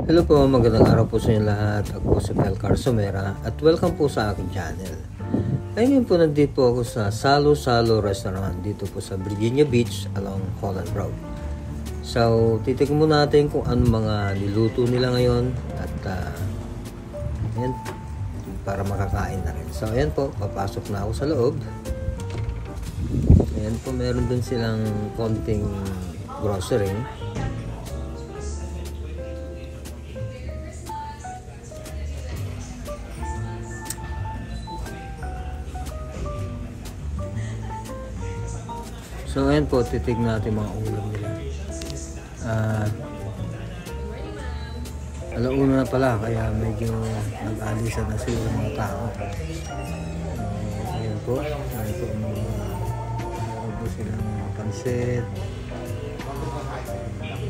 Hello po, magandang araw po sa inyo lahat. Ako po si Pel Carsomera at welcome po sa aking channel. Ngayon po nandito po ako sa Salo Salo Restaurant dito po sa Virginia Beach along Holland Road. So, titignan muna natin kung ano mga niluto nila ngayon at ayan, para makakain na rin. So, ayan po, papasok na ako sa loob. Ayan po, meron din silang konting grocery. So ayan po, titignan natin mga ulam nila. Alauna na pala, kaya medyo nag-alisan na sila mga tao. Ayan po, meron po silang mga pansit,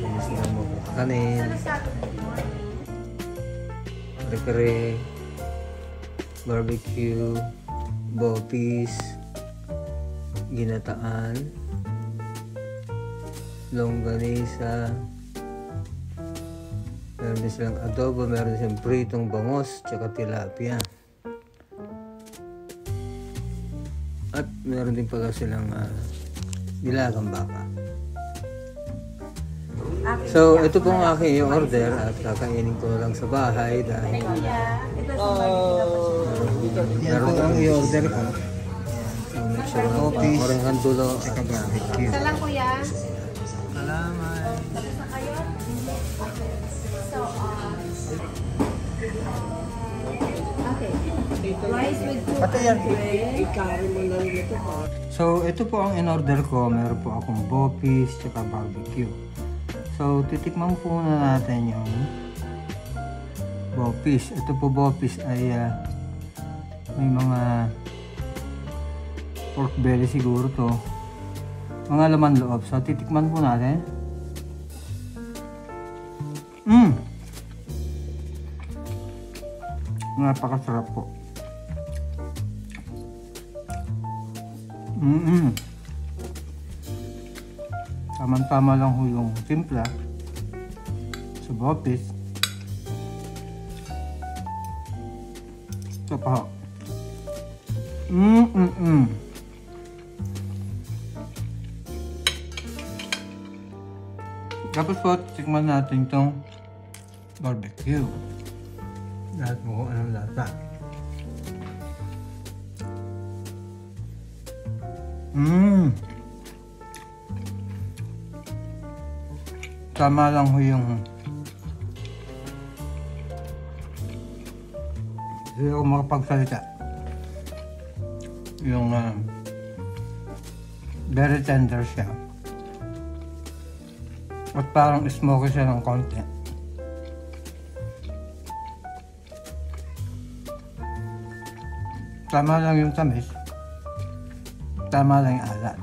meron silang mga kanin, kare-kare, barbecue, bopis, ginataan, longganisa, meron din silang adobo, meron din silang pritong bangos tsaka tilapia, at meron din pala silang nilagang baka. So ito pong aking i-order at kakainin ko na lang sa bahay dahil meron pong i-order ko. So make sure na parang kandulo at barbecue. Isa lang kuya. Salamat. Okay. Rice with two. So ito po ang in-order ko. Meron po akong bopis tsaka barbecue. So titikman po na natin yung bopis. Ito po bopis ay may mga pork belly siguro to. Mga laman loob. So titikman po natin. Napakasarap po. Tama-tama lang ho yung timpla sa bopis. Ito pa ho. Tapos po, tikman natin itong barbecue. Lahat mo kung anong lasa. Tama lang ho yung hindi ako makapagsalita. Yung very tender siya. At parang smoky siya ng konti. Tama lang yung tamis. Tama lang yung alat.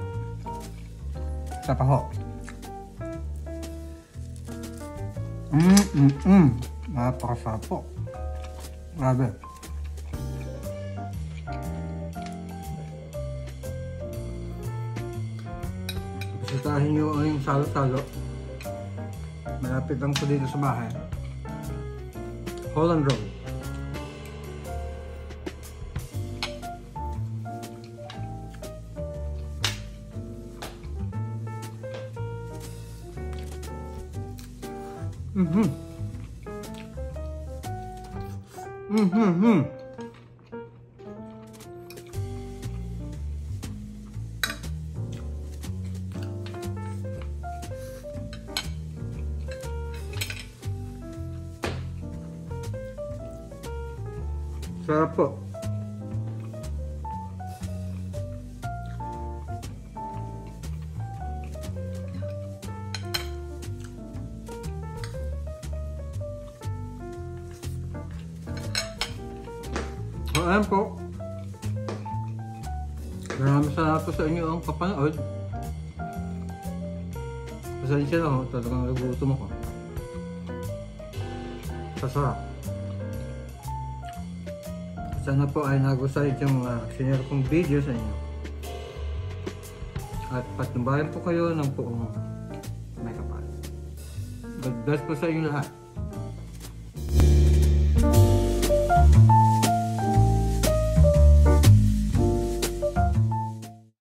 Sa paho. Napakasarap po. Grabe. Bisitahin nyo yung Salo-Salo. Malapit lang po dito sa bahay. Holland Road. Sarap po. Ayan po. Maraming salamat po sa inyo ang kapanood. Pasensya na ho, talagang nagutom ako. Sasarap. Sana po ay nagustuhan yung sinare kong video sa inyo. At patnubayan po kayo ng buong may kapal. God bless po sa inyo lahat.